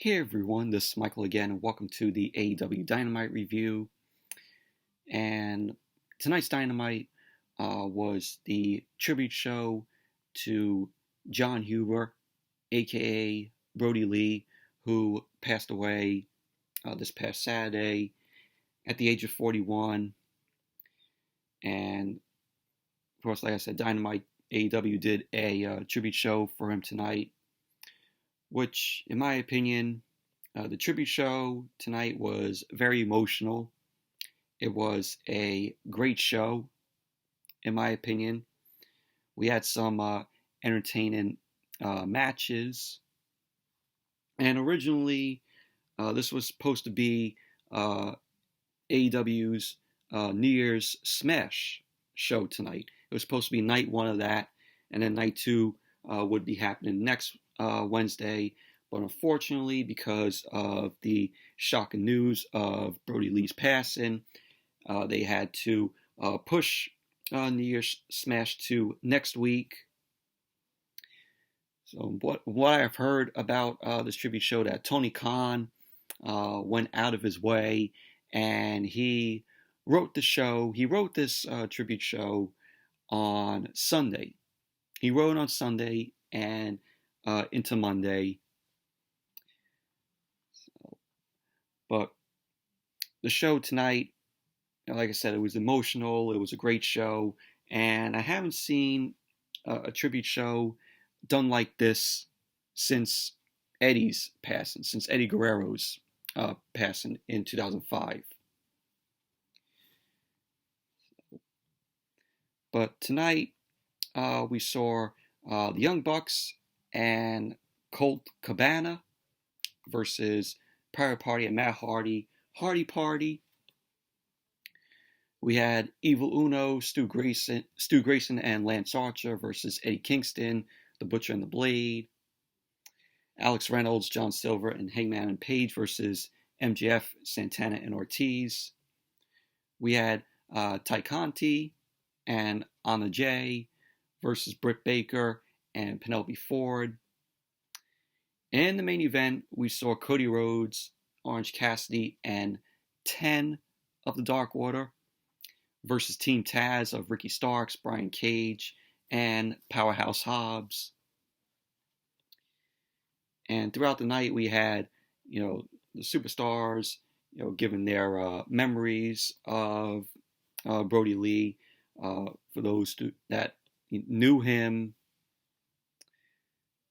Hey everyone, this is Michael again, and welcome to the AEW Dynamite review. And tonight's Dynamite was the tribute show to Jon Huber, aka Brodie Lee, who passed away this past Saturday at the age of 41. And of course, like I said, Dynamite AEW did a tribute show for him tonight, which, in my opinion, the tribute show tonight was very emotional. It was a great show, in my opinion. We had some entertaining matches. And originally, this was supposed to be AEW's New Year's Smash show tonight. It was supposed to be night one of that, and then night two would be happening next Wednesday. But unfortunately, because of the shocking news of Brodie Lee's passing, they had to push New Year's Smash to next week. So what I've heard about this tribute show, that Tony Khan went out of his way and he wrote the show. He wrote this tribute show on Sunday. He wrote on Sunday and into Monday. But the show tonight, like I said, it was emotional. It was a great show. And I haven't seen a tribute show done like this since Eddie's passing, since Eddie Guerrero's passing in 2005. But tonight, we saw the Young Bucks and Colt Cabana versus Private Party and Matt Hardy Party. We had Evil Uno, Stu Grayson and Lance Archer versus Eddie Kingston, The Butcher and the Blade. Alex Reynolds, John Silver, and Hangman and Paige versus MJF, Santana, and Ortiz. We had Conti and Anna Jay versus Britt Baker and Penelope Ford. In the main event, we saw Cody Rhodes, Orange Cassidy, and 10 of the Dark Order versus Team Taz of Ricky Starks, Brian Cage, and Powerhouse Hobbs. And throughout the night, we had, the superstars, giving their memories of Brodie Lee for those that knew him.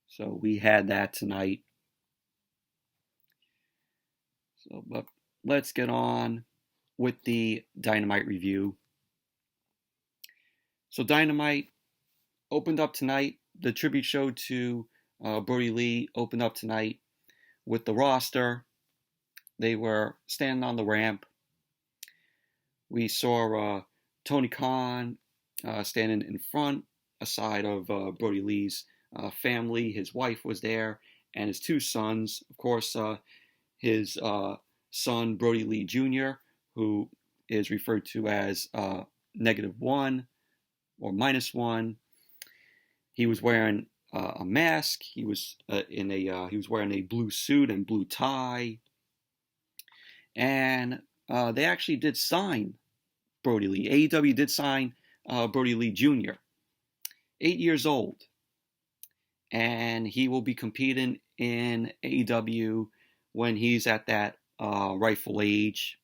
So we had that tonight. But let's get on with the Dynamite review. So Dynamite opened up tonight. The tribute show to Brodie Lee opened up tonight with the roster. They were standing on the ramp. We saw Tony Khan standing in front, aside of Brodie Lee's family. His wife was there, and his two sons. Of course, his son, Brodie Lee Jr., who is referred to as -1 or -1. He was wearing a mask. He was he was wearing a blue suit and blue tie. And they actually did sign Brodie Lee. AEW did sign Brodie Lee Jr., 8 years old. And he will be competing in AEW when he's at that rightful age.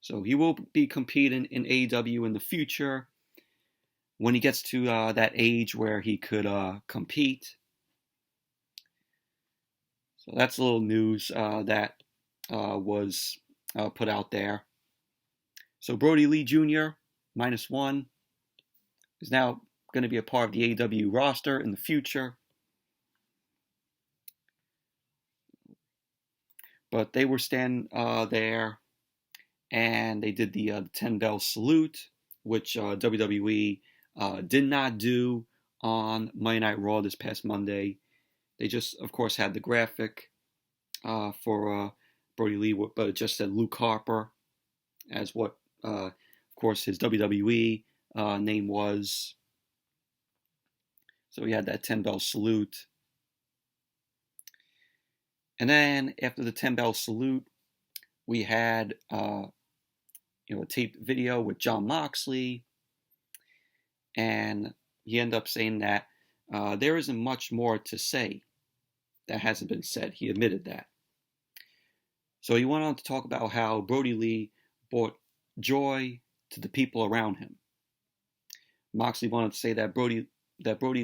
So he will be competing in AEW in the future when he gets to that age where he could compete. So that's a little news that was put out there. So Brodie Lee Jr., -1, is now going to be a part of the AEW roster in the future. But they were standing there, and they did the 10-bell salute, which WWE did not do on Monday Night Raw this past Monday. They just, of course, had the graphic for Brodie Lee, but it just said Luke Harper as what, of course, his WWE name was. So we had that 10-bell salute. And then after the 10-bell salute, we had a taped video with Jon Moxley, and he ended up saying that there isn't much more to say that hasn't been said. He admitted that. So he went on to talk about how Brodie Lee brought joy to the people around him. Moxley wanted to say that Brodie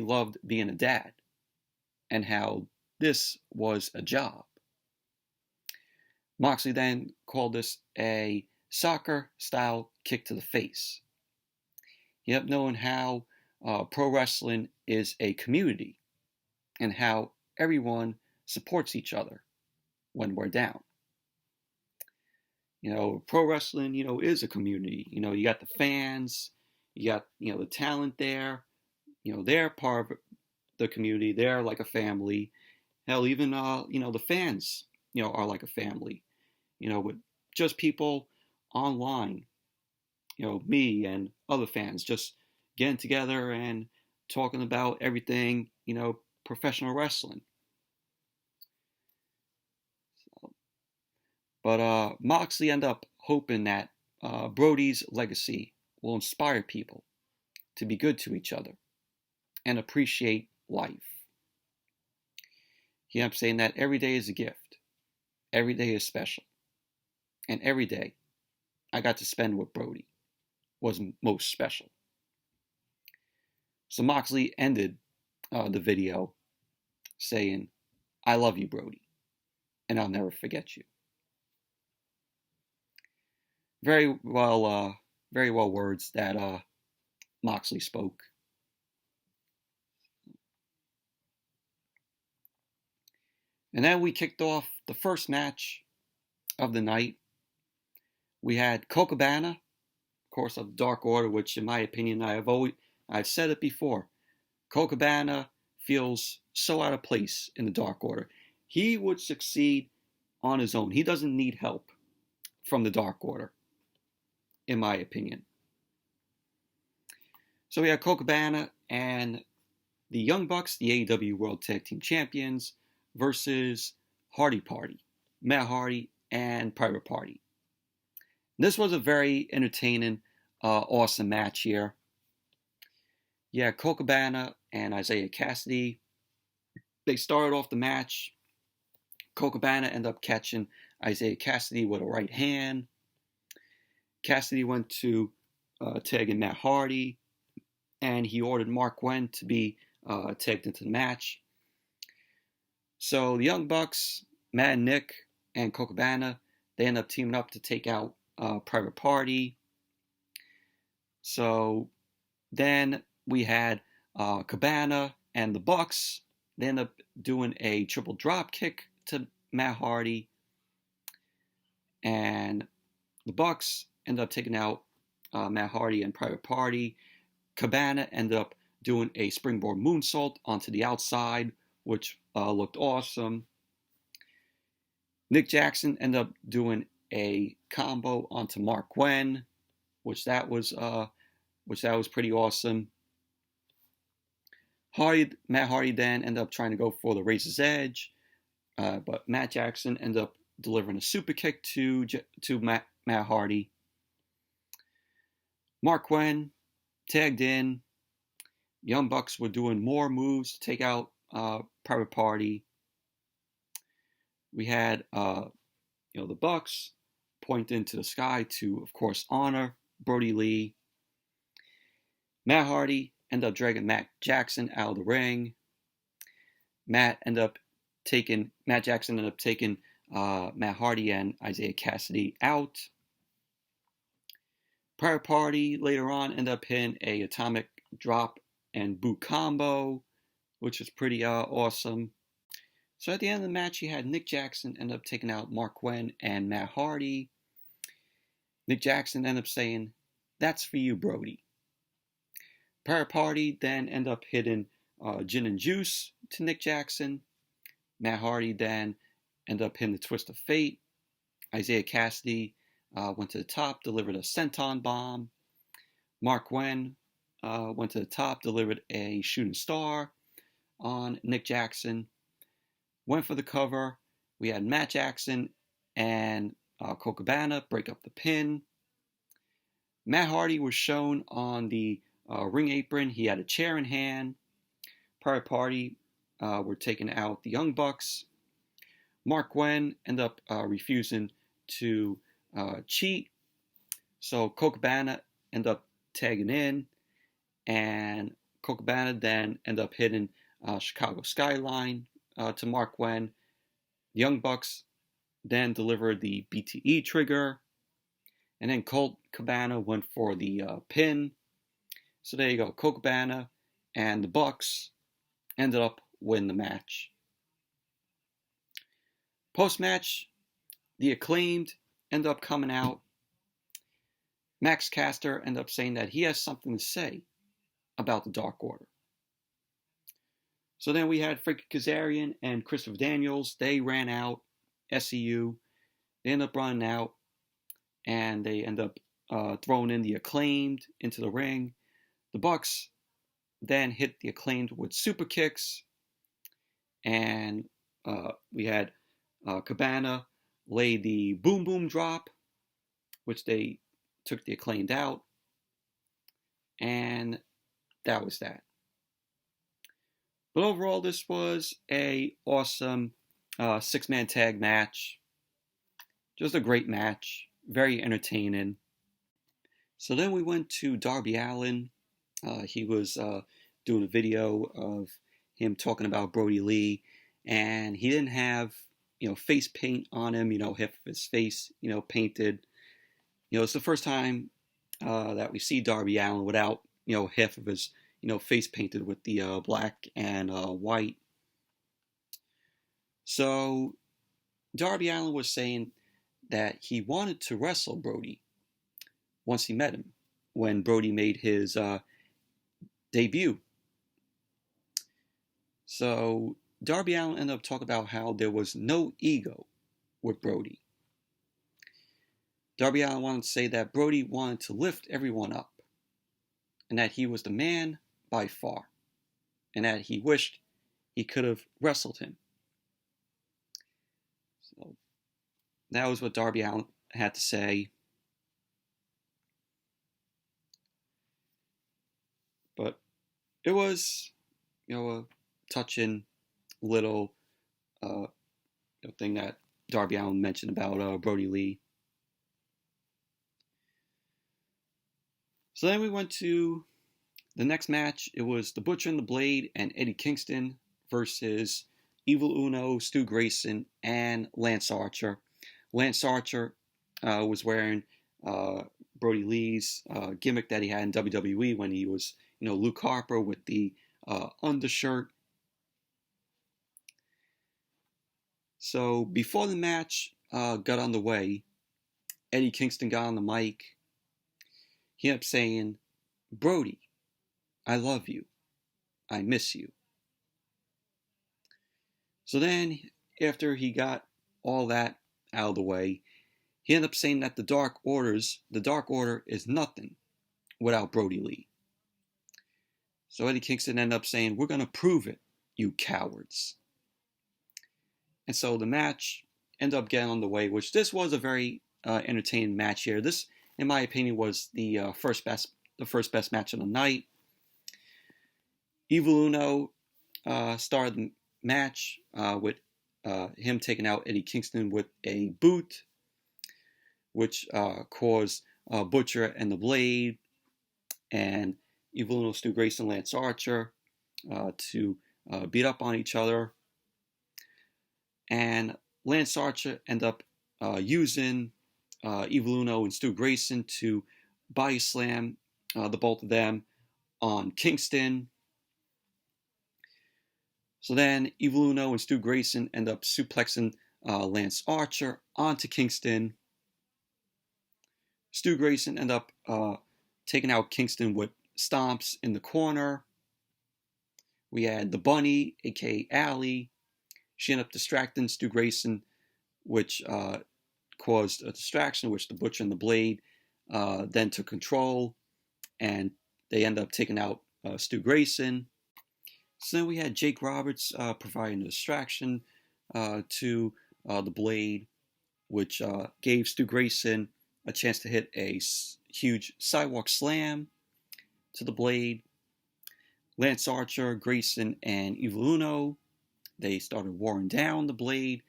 loved being a dad, and how this was a job. Moxley then called this a soccer-style kick to the face. He ended up knowing how pro wrestling is a community, and how everyone supports each other when we're down. Pro wrestling, is a community. You got the fans, you got, the talent there. They're part of the community. They're like a family. Hell, even, the fans, are like a family. With just people online, me and other fans just getting together and talking about everything, professional wrestling. But Moxley ended up hoping that Brodie's legacy will inspire people to be good to each other and appreciate life. He ended up saying that every day is a gift. Every day is special. And every day I got to spend with Brodie was most special. So Moxley ended the video saying, "I love you, Brodie, and I'll never forget you." Very well words that Moxley spoke. And then we kicked off the first match of the night. We had Cabana, of course, of Dark Order, which, in my opinion, I've said it before. Cabana feels so out of place in the Dark Order. He would succeed on his own. He doesn't need help from the Dark Order, in my opinion. So we had Cabana and the Young Bucks, the AEW World Tag Team Champions, versus Hardy Party, Matt Hardy and Private Party. This was a very entertaining, awesome match here. Yeah, Cabana and Isaiah Cassidy, they started off the match. Cabana ended up catching Isaiah Cassidy with a right hand. Cassidy went to tag in Matt Hardy, and he ordered Mark Wen to be tagged into the match. So the Young Bucks, Matt and Nick, and Cabana, they end up teaming up to take out Private Party. So then we had Cabana and the Bucks. They end up doing a triple drop kick to Matt Hardy, and the Bucks end up taking out Matt Hardy and Private Party. Cabana ended up doing a springboard moonsault onto the outside, which looked awesome. Nick Jackson ended up doing a combo onto Mark Wen, which that was pretty awesome. Matt Hardy then ended up trying to go for the Razor's Edge, but Matt Jackson ended up delivering a super kick to Matt Hardy. Mark Wen tagged in. Young Bucks were doing more moves to take out Private Party. We had the Bucks pointing to the sky to, of course, honor Brodie Lee. Matt Hardy ended up dragging Matt Jackson out of the ring. Matt Jackson ended up taking Matt Hardy and Isaiah Cassidy out. Private Party later on ended up hitting a atomic drop and boot combo, which was pretty awesome. So at the end of the match, you had Nick Jackson end up taking out Mark Wen and Matt Hardy. Nick Jackson ended up saying, "That's for you, Brodie." Private Party then ended up hitting Gin and Juice to Nick Jackson. Matt Hardy then ended up hitting the Twist of Fate. Isaiah Cassidy went to the top, delivered a senton bomb. Mark Wen went to the top, delivered a shooting star on Nick Jackson. Went for the cover, We had Matt Jackson and Colt Cabana break up the pin. Matt Hardy was shown on the ring apron. He had a chair in hand. Private Party were taking out the Young Bucks. Mark Gwen ended up refusing to cheat. So Colt Cabana ended up tagging in. And Colt Cabana then ended up hitting Chicago Skyline to Mark Gwen. The Young Bucks then delivered the BTE trigger. And then Colt Cabana went for the pin. So there you go. Colt Cabana and the Bucks ended up winning the match. Post-match, the Acclaimed ended up coming out. Max Caster ended up saying that he has something to say about the Dark Order. So then we had Frankie Kazarian and Christopher Daniels. They ran out. SCU. They ended up running out. And they end up throwing in the Acclaimed into the ring. The Bucks then hit the Acclaimed with super kicks. And we had Cabana lay the boom boom drop, which they took the Acclaimed out. And that was that. But overall, this was a awesome six-man tag match. Just a great match. Very entertaining. So then we went to Darby Allin. He was doing a video of him talking about Brodie Lee, and he didn't have face paint on him. Half of his face painted. It's the first time that we see Darby Allin without half of his face painted with the black and white. So Darby Allin was saying that he wanted to wrestle Brodie once he met him, when Brodie made his debut. So Darby Allin ended up talking about how there was no ego with Brodie. Darby Allin wanted to say that Brodie wanted to lift everyone up, and that he was the man by far, and that he wished he could have wrestled him. So that was what Darby Allin had to say. But it was, a touching little thing that Darby Allin mentioned about Brodie Lee. So then we went to the next match. It was the Butcher and the Blade and Eddie Kingston versus Evil Uno, Stu Grayson, and Lance Archer. Lance Archer was wearing Brodie Lee's gimmick that he had in WWE when he was, Luke Harper with the undershirt. So before the match got underway, Eddie Kingston got on the mic. He ended up saying, "Brodie, I love you. I miss you." So then, after he got all that out of the way, he ended up saying that the Dark Order is nothing without Brodie Lee. So Eddie Kingston ended up saying, "We're going to prove it, you cowards." And so the match ended up getting underway, which this was a very entertaining match here. This, in my opinion, was the first best match of the night. Evil Uno started the match with him taking out Eddie Kingston with a boot, which caused Butcher and the Blade and Evil Uno, Stu Grayson, Lance Archer to beat up on each other. And Lance Archer ended up using Evil Uno and Stu Grayson to body slam the both of them on Kingston. So then Evil Uno and Stu Grayson end up suplexing Lance Archer onto Kingston. Stu Grayson end up taking out Kingston with stomps in the corner. We had the Bunny, aka Allie. She ended up distracting Stu Grayson, which caused a distraction, which the Butcher and the Blade then took control, and they end up taking out Stu Grayson. So then we had Jake Roberts providing a distraction to the Blade, which gave Stu Grayson a chance to hit a huge sidewalk slam to the Blade. Lance Archer, Grayson, and Evil Uno, they started wearing down the Blade.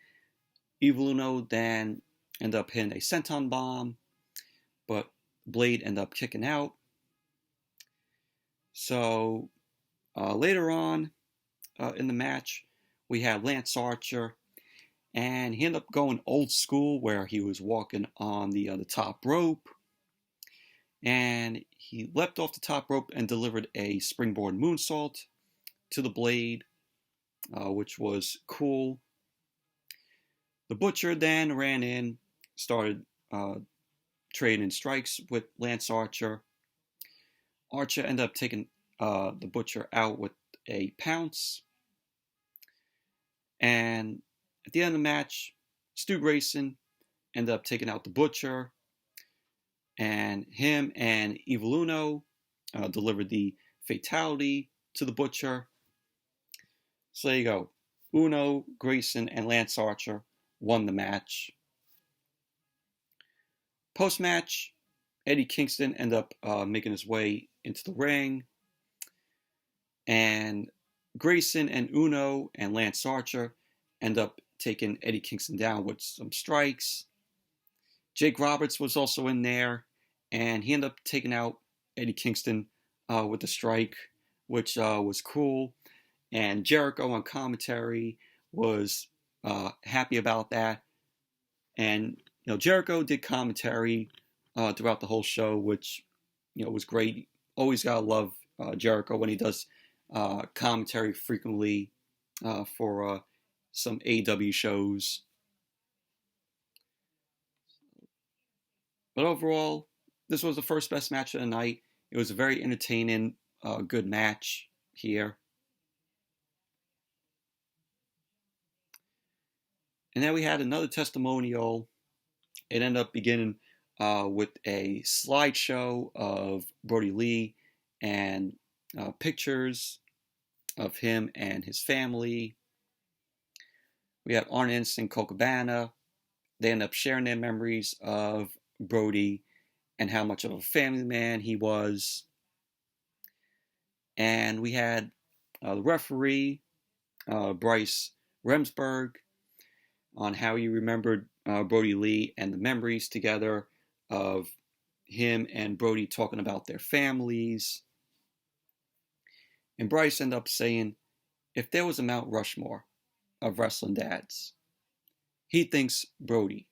Evil Uno then ended up hitting a senton bomb, but Blade ended up kicking out. So later on in the match, we had Lance Archer, and he ended up going old school where he was walking on the top rope, and he leapt off the top rope and delivered a springboard moonsault to the Blade, which was cool. The Butcher then ran in, started trading strikes with Lance Archer. Archer ended up taking the Butcher out with a pounce. And at the end of the match, Stu Grayson ended up taking out the Butcher. And him and Evil Uno delivered the fatality to the Butcher. So there you go. Uno, Grayson, and Lance Archer won the match. Post-match, Eddie Kingston ended up making his way into the ring. And Grayson and Uno and Lance Archer end up taking Eddie Kingston down with some strikes. Jake Roberts was also in there, and he ended up taking out Eddie Kingston with a strike, which was cool. And Jericho on commentary was happy about that. And Jericho did commentary throughout the whole show, which was great. Always gotta love Jericho when he does commentary frequently for some AEW shows. But overall, this was the first best match of the night. It was a very entertaining, good match here. And then we had another testimonial. It ended up beginning with a slideshow of Brodie Lee and pictures of him and his family. We had Arn Ennis and Colt Cabana. They ended up sharing their memories of Brodie and how much of a family man he was. And we had the referee, Bryce Remsburg, on how he remembered Brodie Lee and the memories together of him and Brodie talking about their families. And Bryce ended up saying, if there was a Mount Rushmore of wrestling dads, he thinks Brodie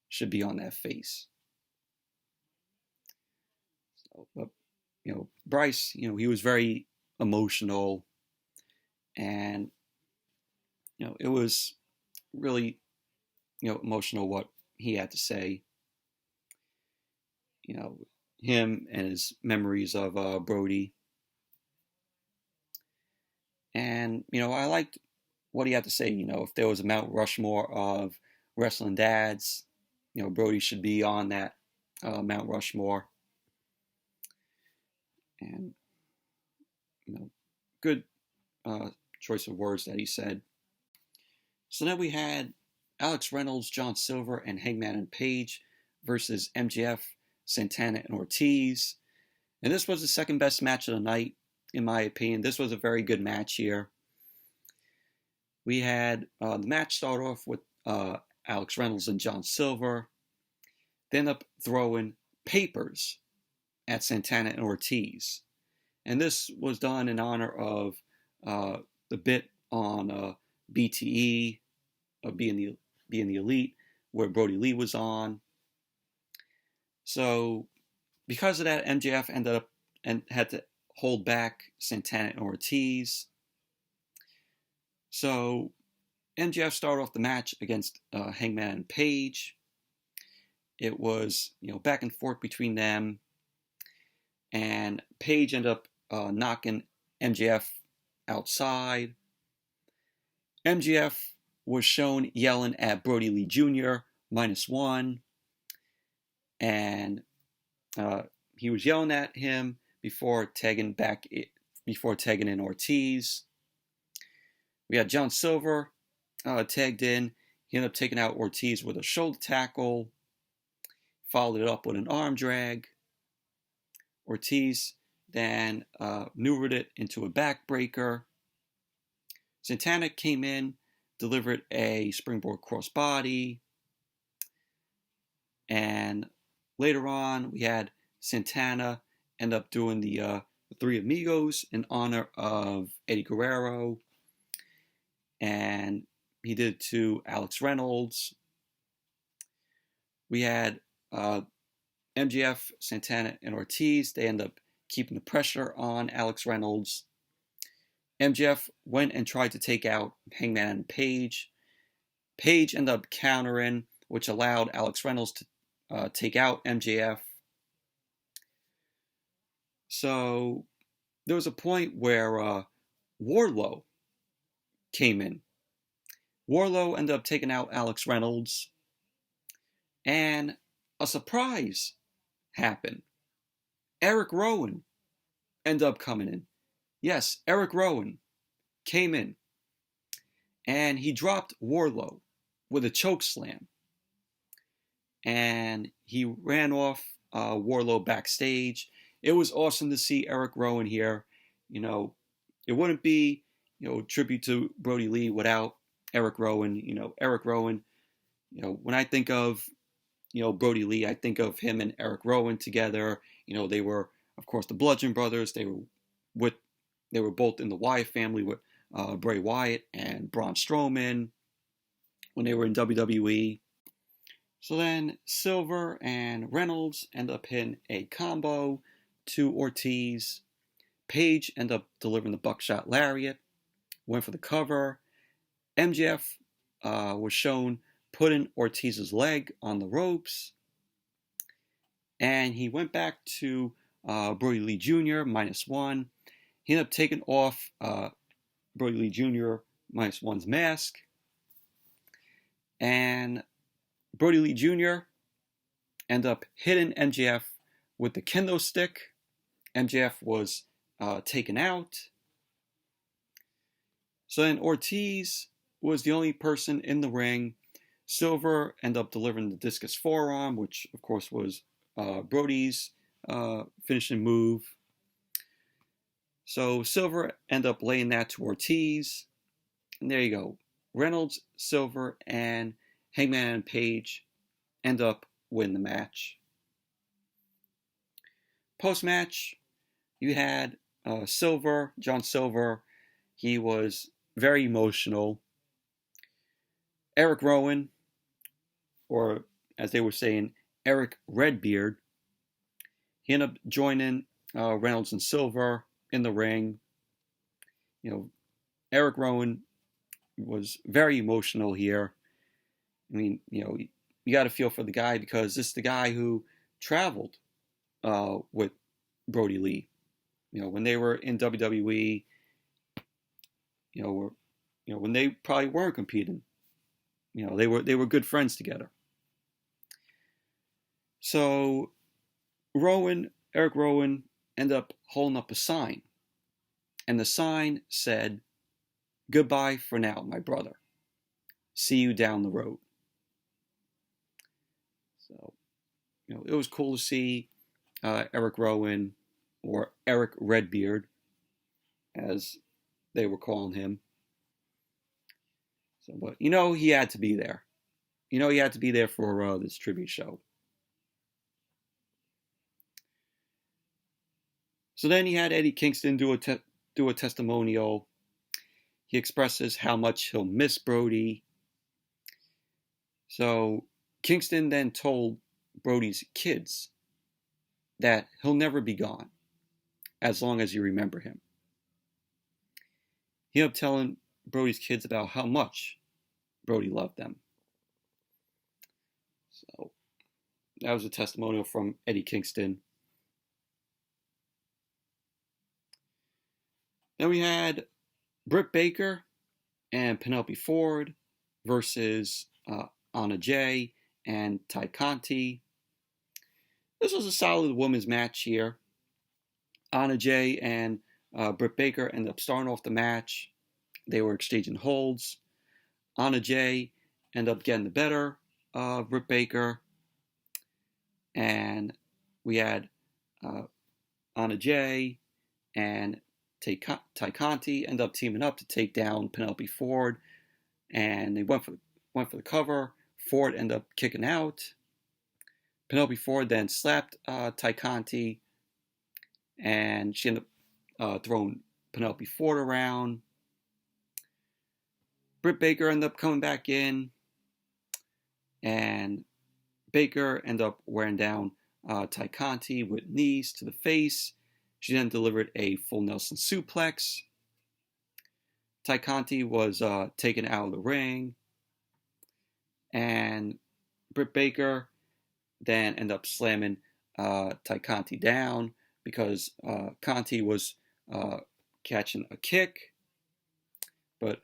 should be on that face. So, but, Bryce, he was very emotional, and it was really emotional what he had to say. Him and his memories of Brodie. And I liked what he had to say. If there was a Mount Rushmore of wrestling dads, Brodie should be on that Mount Rushmore. And good choice of words that he said. So then we had Alex Reynolds, John Silver, and Hangman and Paige versus MJF, Santana, and Ortiz. And this was the second best match of the night, in my opinion. This was a very good match here. We had the match start off with Alex Reynolds and John Silver. They end up throwing papers at Santana and Ortiz. And this was done in honor of the bit on BTE, being the Elite, where Brodie Lee was on. So because of that, MJF ended up and had to hold back Santana and Ortiz. So MJF started off the match against Hangman and Paige. It was back and forth between them, and Paige ended up knocking MJF outside. MJF was shown yelling at Brodie Lee Jr. -1, and he was yelling at him before tagging in Ortiz. We had John Silver tagged in. He ended up taking out Ortiz with a shoulder tackle, followed it up with an arm drag. Ortiz then maneuvered it into a backbreaker. Santana came in, delivered a springboard crossbody, and later on we had Santana end up doing the Three Amigos in honor of Eddie Guerrero, and he did it to Alex Reynolds. We had MJF, Santana, and Ortiz. They end up keeping the pressure on Alex Reynolds. MJF went and tried to take out Hangman and Paige. Paige ended up countering, which allowed Alex Reynolds to take out MJF. So there was a point where Wardlow came in. Wardlow ended up taking out Alex Reynolds, and a surprise happened. Eric Rowan ended up coming in. Yes, Eric Rowan came in, and he dropped Wardlow with a choke slam, and he ran off Wardlow backstage. It was awesome to see Eric Rowan here. You know, it wouldn't be, tribute to Brodie Lee without Eric Rowan. Eric Rowan, when I think of, Brodie Lee, I think of him and Eric Rowan together. They were, of course, the Bludgeon Brothers. They were both in the Wyatt family with Bray Wyatt and Braun Strowman when they were in WWE. So then Silver and Reynolds end up hitting a combo to Ortiz. Paige ended up delivering the buckshot lariat, went for the cover. MJF was shown putting Ortiz's leg on the ropes, and he went back to Brodie Lee Jr. -1. He ended up taking off Brodie Lee Jr. -1's mask, and Brodie Lee Jr. ended up hitting MJF with the kendo stick. MJF was taken out. So then Ortiz was the only person in the ring. Silver ended up delivering the discus forearm, which of course was Brodie's finishing move. So Silver ended up laying that to Ortiz. And there you go. Reynolds, Silver, and Hangman and Paige end up winning the match. Post-match, you had John Silver. He was very emotional. Eric Rowan, or as they were saying, Eric Redbeard, he ended up joining Reynolds and Silver in the ring. Eric Rowan was very emotional here. I mean, you got to feel for the guy, because this is the guy who traveled with Brodie Lee. When they were in WWE, when they probably weren't competing, they were good friends together. So Eric Rowan ended up holding up a sign, and the sign said, "Goodbye for now, my brother. See you down the road." So, it was cool to see Eric Rowan, or Eric Redbeard, as they were calling him. So, but he had to be there. He had to be there for this tribute show. So then he had Eddie Kingston do a testimonial. He expresses how much he'll miss Brodie. So Kingston then told Brodie's kids that he'll never be gone as long as you remember him. He ended up telling Brodie's kids about how much Brodie loved them. So that was a testimonial from Eddie Kingston. Then we had Britt Baker and Penelope Ford versus Anna Jay and Ty Conti. This was a solid women's match here. Anna Jay and Britt Baker ended up starting off the match. They were exchanging holds. Anna Jay end up getting the better of Britt Baker. And we had Anna Jay and Ty Conti end up teaming up to take down Penelope Ford. And they went for the cover. Ford ended up kicking out. Penelope Ford then slapped Ty Conti. And she ended up throwing Penelope Ford around. Britt Baker ended up coming back in. And Baker ended up wearing down Ty Conti with knees to the face. She then delivered a full Nelson suplex. Ty Conti was taken out of the ring. And Britt Baker then ended up slamming Ty Conti down because Conti was catching a kick. But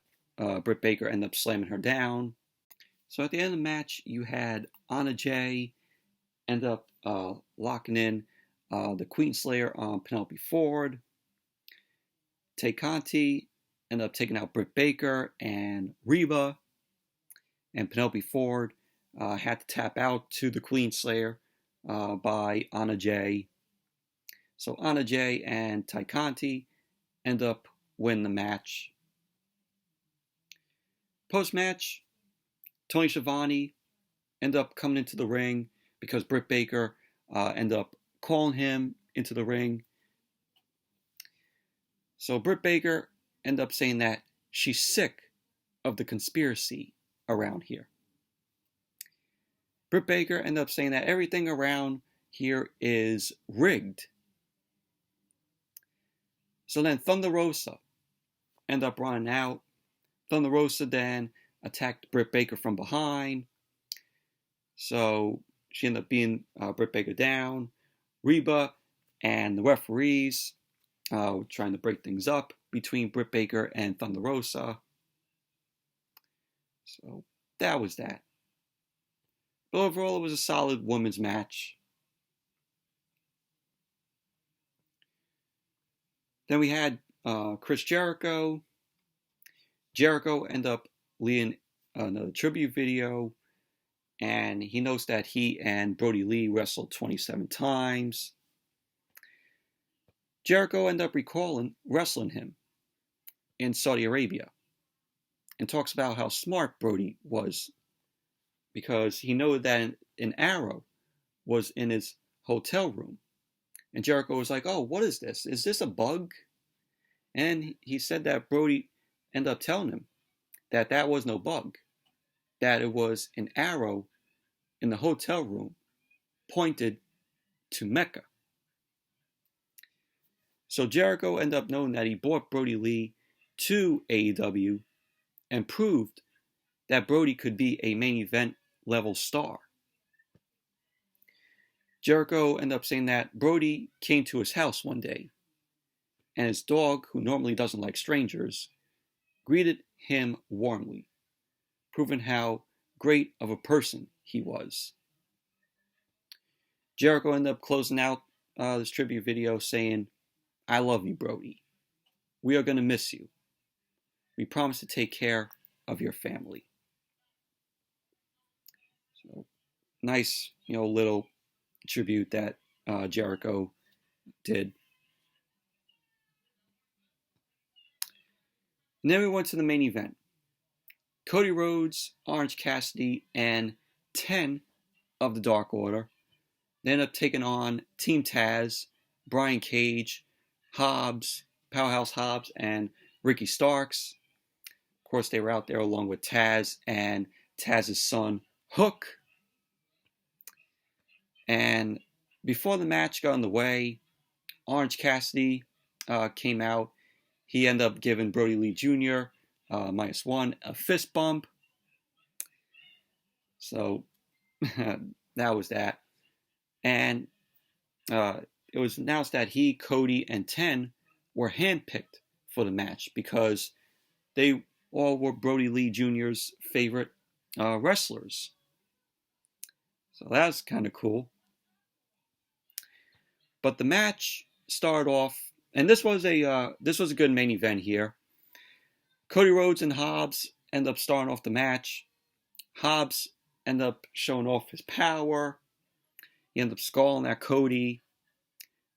Britt Baker ended up slamming her down. So at the end of the match, you had Anna Jay end up locking in the Queen Slayer on Penelope Ford. Tay Conti ended up taking out Britt Baker and Reba. And Penelope Ford had to tap out to the Queen Slayer by Anna Jay. So Anna Jay and Tay Conti end up winning the match. Post-match, Tony Schiavone ended up coming into the ring because Britt Baker ended up calling him into the ring. So Britt Baker ended up saying that she's sick of the conspiracy around here. Britt Baker ended up saying that everything around here is rigged. So then Thunder Rosa ended up running out. Thunder Rosa then attacked Britt Baker from behind. So she ended up beating Britt Baker down. Reba and the referees were trying to break things up between Britt Baker and Thunder Rosa. So that was that. But overall, it was a solid women's match. Then we had Chris Jericho. Jericho ended up leading another tribute video, and he knows that he and Brodie Lee wrestled 27 times. Jericho ended up wrestling him in Saudi Arabia, and talks about how smart Brodie was because he knew that an arrow was in his hotel room. And Jericho was like, "Oh, what is this? Is this a bug?" And he said that Brodie ended up telling him that was no bug, that it was an arrow in the hotel room pointed to Mecca. So Jericho ended up knowing that he brought Brodie Lee to AEW and proved that Brodie could be a main event level star. Jericho ended up saying that Brodie came to his house one day, and his dog, who normally doesn't like strangers, greeted him warmly, proving how great of a person he was. Jericho ended up closing out this tribute video saying, "I love you, Brodie. We are going to miss you. We promise to take care of your family." So, nice, little tribute that Jericho did. And then we went to the main event. Cody Rhodes, Orange Cassidy, and 10 of the Dark Order. They ended up taking on Team Taz, Brian Cage, Hobbs, Powerhouse Hobbs, and Ricky Starks. Of course, they were out there along with Taz and Taz's son, Hook. And before the match got underway, Orange Cassidy came out. He ended up giving Brodie Lee Jr. -1 a fist bump. So that was that. And it was announced that he, Cody, and 10 were handpicked for the match because they all were Brodie Lee Jr.'s favorite wrestlers. So that's kind of cool. But the match started off, and this was a good main event here. Cody Rhodes and Hobbs end up starting off the match. Hobbs ended up showing off his power. He ended up stalling at Cody.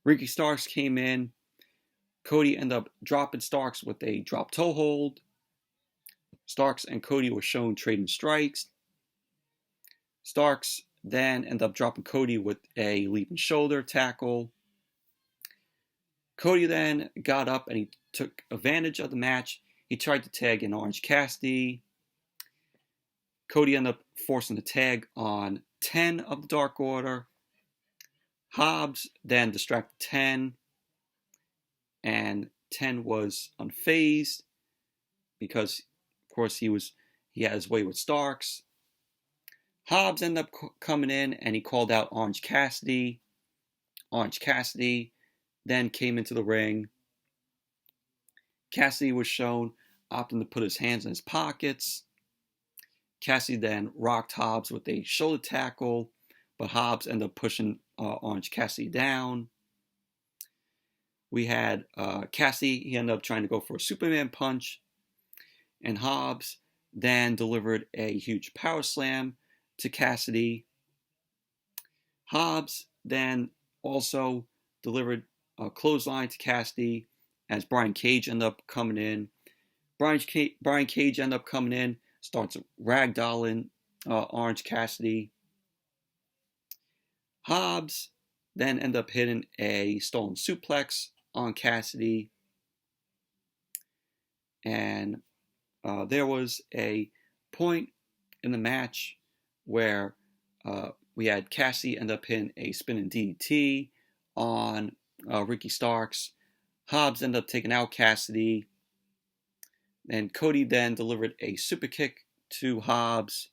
Ricky Starks came in. Cody ended up dropping Starks with a drop toe hold. Starks and Cody were shown trading strikes. Starks then ended up dropping Cody with a leaping shoulder tackle. Cody then got up and he took advantage of the match. He tried to tag in Orange Cassidy. Cody ended up forcing the tag on 10 of the Dark Order. Hobbs then distracted 10, and 10 was unfazed because, of course, he had his way with Starks. Hobbs ended up coming in and he called out Orange Cassidy. Orange Cassidy then came into the ring. Cassidy was shown opting to put his hands in his pockets. Cassidy then rocked Hobbs with a shoulder tackle, but Hobbs ended up pushing Orange Cassidy down. We had Cassidy, he ended up trying to go for a Superman punch, and Hobbs then delivered a huge power slam to Cassidy. Hobbs then also delivered a clothesline to Cassidy as Brian Cage ended up coming in. Brian Cage ended up coming in, starts ragdolling Orange Cassidy. Hobbs then ended up hitting a stolen suplex on Cassidy. And there was a point in the match where we had Cassidy end up hitting a spinning DDT on Ricky Starks. Hobbs ended up taking out Cassidy. And Cody then delivered a super kick to Hobbs.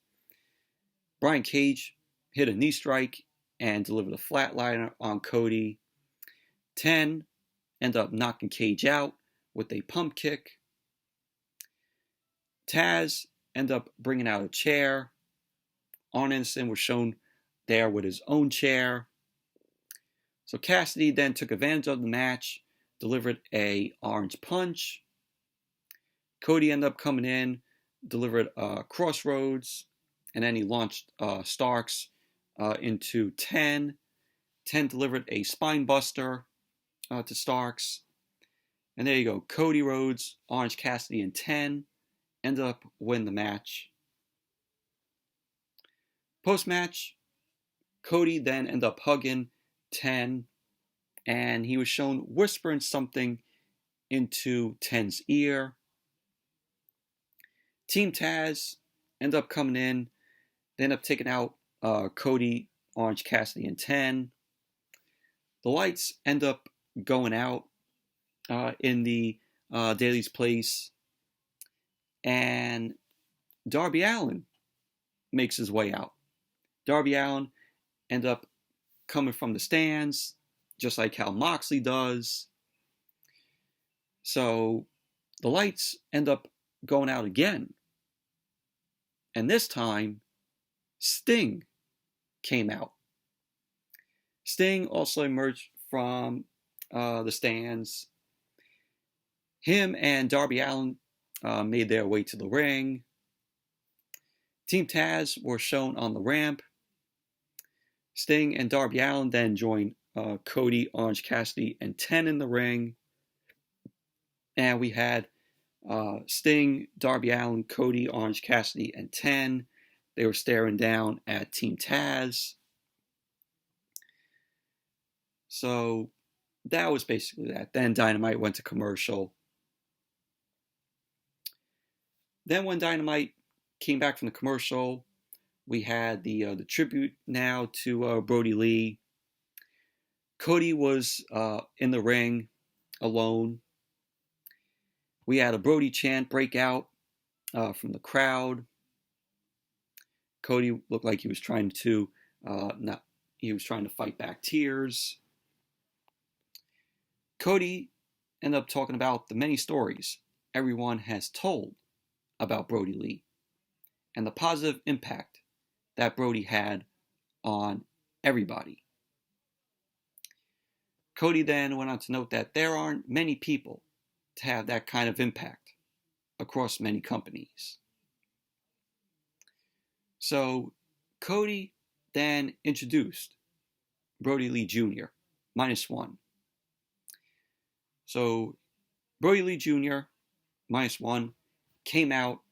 Brian Cage hit a knee strike and delivered a flatliner on Cody. 10 ended up knocking Cage out with a pump kick. Taz ended up bringing out a chair. Arn Anderson was shown there with his own chair. So Cassidy then took advantage of the match, delivered a orange punch. Cody ended up coming in, delivered a crossroads, and then he launched Starks into 10. 10 delivered a spine buster to Starks. And there you go. Cody Rhodes, Orange Cassidy, and 10 ended up winning the match. Post-match, Cody then ended up hugging 10, and he was shown whispering something into 10's ear. Team Taz ended up coming in. They ended up taking out Cody, Orange Cassidy, and 10. The lights end up going out in the Daily's place, and Darby Allin makes his way out. Darby Allin ended up coming from the stands, just like how Moxley does. So the lights end up going out again. And this time, Sting came out. Sting also emerged from the stands. Him and Darby Allin made their way to the ring. Team Taz were shown on the ramp. Sting and Darby Allin then joined Cody, Orange Cassidy, and 10 in the ring. And we had Sting, Darby Allin, Cody, Orange Cassidy, and 10. They were staring down at Team Taz. So that was basically that. Then Dynamite went to commercial. Then when Dynamite came back from the commercial, we had the tribute now to Brodie Lee. Cody was in the ring alone. We had a Brodie chant break out from the crowd. Cody looked like he was trying to fight back tears. Cody ended up talking about the many stories everyone has told about Brodie Lee and the positive impact that Brodie had on everybody. Cody then went on to note that there aren't many people to have that kind of impact across many companies. So Cody then introduced Brodie Lee Jr. -1. So Brodie Lee Jr. -1 came out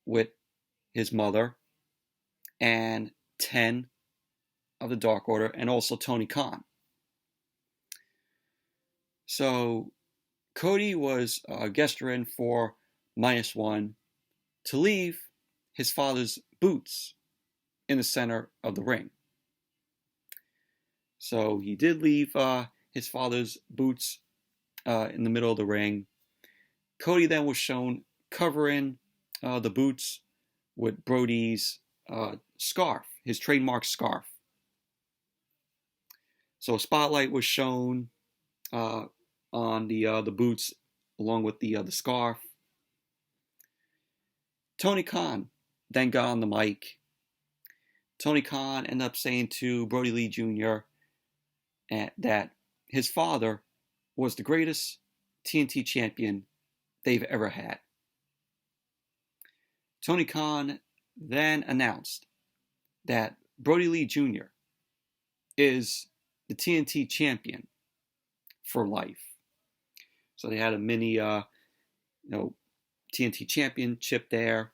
with his mother and 10 of the Dark Order, and also Tony Khan. So Cody was gesturing for -1 to leave his father's boots in the center of the ring. So he did leave his father's boots in the middle of the ring. Cody then was shown covering the boots with Brodie's scarf, his trademark scarf. So a spotlight was shown on the boots along with the scarf. Tony Khan then got on the mic. Tony Khan ended up saying to Brodie Lee Jr. that his father was the greatest TNT champion they've ever had. Tony Khan then announced that Brodie Lee Jr. is the TNT champion for life. So they had a mini, TNT championship there.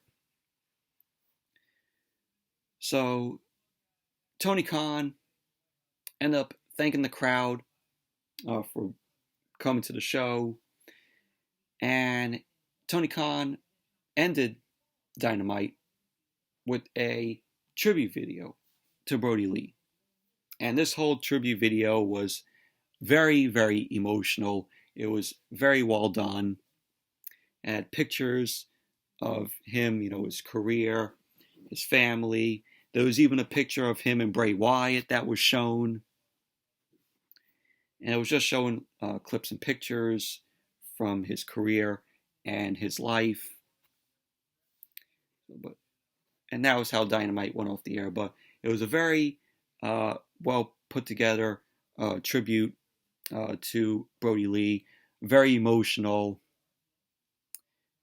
So Tony Khan ended up thanking the crowd for coming to the show, and Tony Khan ended Dynamite with a tribute video to Brodie Lee. And this whole tribute video was very, very emotional. It was very well done. It had pictures of him, his career, his family. There was even a picture of him and Bray Wyatt that was shown. And it was just showing clips and pictures from his career and his life. And that was how Dynamite went off the air. But it was a very well put together tribute to Brodie Lee. Very emotional.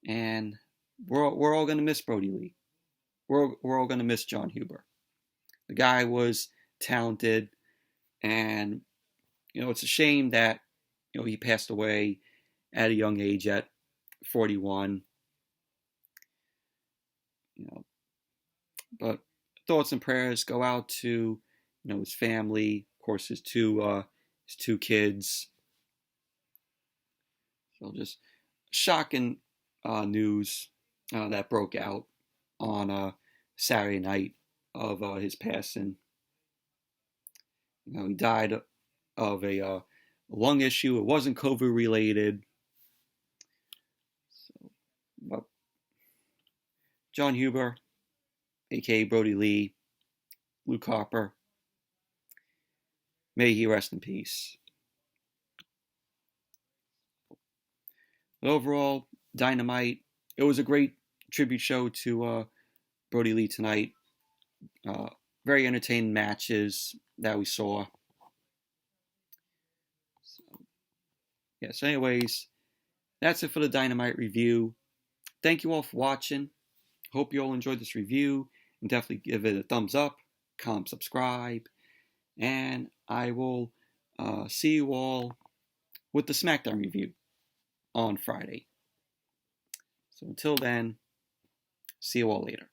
And we're all going to miss Brodie Lee. We're all going to miss Jon Huber. The guy was talented, and it's a shame that he passed away at a young age at 41. But thoughts and prayers go out to his family, of course his two kids. So just shocking news that broke out on Saturday night of his passing. He died of a lung issue. It wasn't COVID related. So, but Jon Huber, aka Brodie Lee, Luke Harper, may he rest in peace. But overall, Dynamite, it was a great tribute show to Brodie Lee tonight. Very entertaining matches that we saw. So anyways, that's it for the Dynamite review. Thank you all for watching. Hope you all enjoyed this review. And definitely give it a thumbs up, comment, subscribe. And I will see you all with the SmackDown review on Friday. So until then, see you all later.